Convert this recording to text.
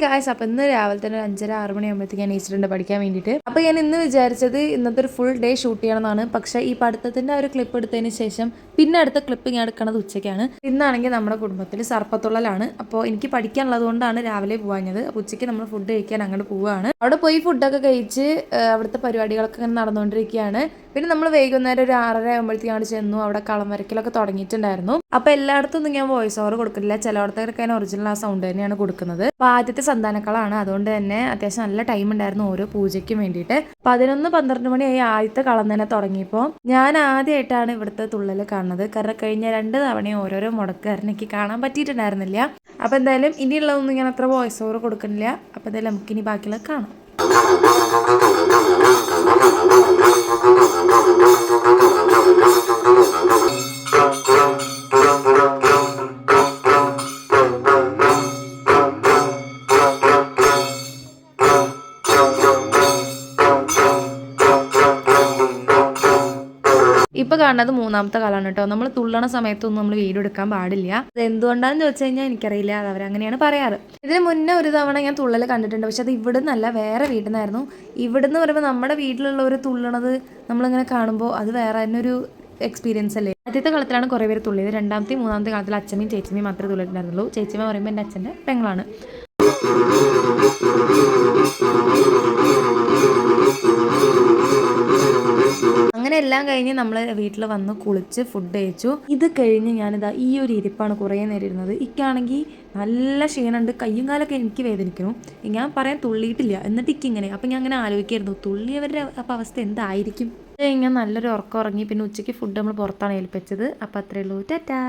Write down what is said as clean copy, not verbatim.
Guys, അപ്പോൾ ഇന്ന് രാവിലെ തന്നെ 5:30-6 മണിയാകുമ്പോഴത്തേക്ക് ഞാൻ എണീച്ചിട്ടുണ്ട് പഠിക്കാൻ വേണ്ടിയിട്ട്. അപ്പോൾ ഞാൻ ഇന്ന് വിചാരിച്ചത് ഇന്നത്തെ ഒരു ഫുൾ ഡേ ഷൂട്ട് ചെയ്യണമെന്നാണ്. പക്ഷേ ഈ പഠിത്തത്തിൻ്റെ ഒരു ക്ലിപ്പ് എടുത്തതിന് ശേഷം പിന്നെ അടുത്ത ക്ലിപ്പ് ഞാൻ എടുക്കുന്നത് ഉച്ചയ്ക്കാണ്. ഇന്നാണെങ്കിൽ നമ്മുടെ കുടുംബത്തിൽ സർപ്പത്തുള്ളലാണ്. അപ്പോൾ എനിക്ക് പഠിക്കാനുള്ളത് കൊണ്ടാണ് രാവിലെ പോകാഞ്ഞത്. അപ്പോൾ ഉച്ചയ്ക്ക് നമ്മൾ ഫുഡ് കഴിക്കാൻ അങ്ങോട്ട് പോവുകയാണ്. അവിടെ പോയി ഫുഡൊക്കെ കഴിച്ച് അവിടുത്തെ പരിപാടികളൊക്കെ ഇങ്ങനെ നടന്നുകൊണ്ടിരിക്കുകയാണ്. പിന്നെ നമ്മൾ വൈകുന്നേരം ഒരു 6:30 ആകുമ്പോഴത്തേക്കും അവിടെ ചെന്നു. അവിടെ കളം വരയ്ക്കലൊക്കെ തുടങ്ങിയിട്ടുണ്ടായിരുന്നു. അപ്പോൾ എല്ലായിടത്തും ഒന്നും ഞാൻ വോയിസ് ഓവർ കൊടുക്കില്ല. ചിലയിടത്തൊക്കെ ഞാൻ ഒറിജിനൽ ആ സൗണ്ട് തന്നെയാണ് കൊടുക്കുന്നത്. അപ്പോൾ ആദ്യത്തെ സന്താനക്കളാണ്, അതുകൊണ്ട് തന്നെ അത്യാവശ്യം നല്ല ടൈം ഉണ്ടായിരുന്നു ഓരോ പൂജയ്ക്കും വേണ്ടിയിട്ട്. 11-12 മണിയായി ആദ്യത്തെ കളം തന്നെ തുടങ്ങിയപ്പോൾ ഞാൻ ആദ്യമായിട്ടാണ് ഇവിടുത്തെ തുള്ളൽ കാണുന്നത്. കാരണം കഴിഞ്ഞ 2 തവണയും ഓരോരോ മുടക്കാരൻ എനിക്ക് കാണാൻ പറ്റിയിട്ടുണ്ടായിരുന്നില്ല. അപ്പോൾ എന്തായാലും ഇനിയുള്ളതൊന്നും ഞാൻ അത്ര വോയിസ് ഓവർ കൊടുക്കുന്നില്ല. അപ്പോൾ എന്തായാലും നമുക്കിനി ബാക്കിയുള്ളത് കാണാം. ഇപ്പോൾ കാണുന്നത് 3ാമത്തെ കാലമാണ് കേട്ടോ. നമ്മൾ തുള്ളണ സമയത്തൊന്നും നമ്മൾ വീഡിയോ എടുക്കാൻ പാടില്ല. അത് എന്തുകൊണ്ടാണെന്ന് ചോദിച്ചു കഴിഞ്ഞാൽ എനിക്കറിയില്ല, അത് അവരങ്ങനെയാണ് പറയാറ്. ഇതിന് മുന്നേ ഒരു തവണ ഞാൻ തുള്ളൽ കണ്ടിട്ടുണ്ട്. പക്ഷെ അത് ഇവിടെ നിന്നല്ല, വേറെ വീട്ടിൽ നിന്നായിരുന്നു. ഇവിടെ നിന്ന് പറയുമ്പോൾ നമ്മുടെ വീട്ടിലുള്ള ഒരു തുള്ളണത് നമ്മളിങ്ങനെ കാണുമ്പോൾ അത് വേറെ തന്നെ ഒരു എക്സ്പീരിയൻസ് അല്ലേ. ആദ്യത്തെ കളത്തിലാണ് കുറേ പേര് തുള്ളിയത്. 2ാമത്തെയും 3ാമത്തെ കാലത്തിൽ അച്ഛനെയും ചേച്ചിയും മാത്രമേ തുള്ളിയിട്ടുണ്ടായിരുന്നുള്ളൂ. ചേച്ചിമ പറയുമ്പോൾ എൻ്റെ അച്ഛൻ്റെ പെങ്ങളാണ്. അങ്ങനെ എല്ലാം കഴിഞ്ഞ് നമ്മൾ വീട്ടിൽ വന്ന് കുളിച്ച് ഫുഡ് കഴിച്ചു. ഇത് കഴിഞ്ഞ് ഞാനിതാ ഈ ഒരു ഇരിപ്പാണ് കുറേ നേരം ഇരുന്നത്. ഇക്കാണെങ്കിൽ നല്ല ക്ഷീണമുണ്ട്, കയ്യും കാലൊക്കെ എനിക്ക് വേദനിക്കണം. ഞാൻ പറയാൻ തുള്ളിയിട്ടില്ല, എന്നിട്ട് ഇങ്ങനെ. അപ്പം ഞാൻ അങ്ങനെ ആലോചിക്കായിരുന്നു, തുള്ളിയവരുടെ അപ്പം അവസ്ഥ എന്തായിരിക്കും. ഞാൻ നല്ലൊരു ഉറക്കം ഉറങ്ങി. പിന്നെ ഉച്ചയ്ക്ക് ഫുഡ് നമ്മൾ പുറത്താണ് ഏൽപ്പിച്ചത്. അപ്പം അത്രയേ ഉള്ളൂ. ടാറ്റാ.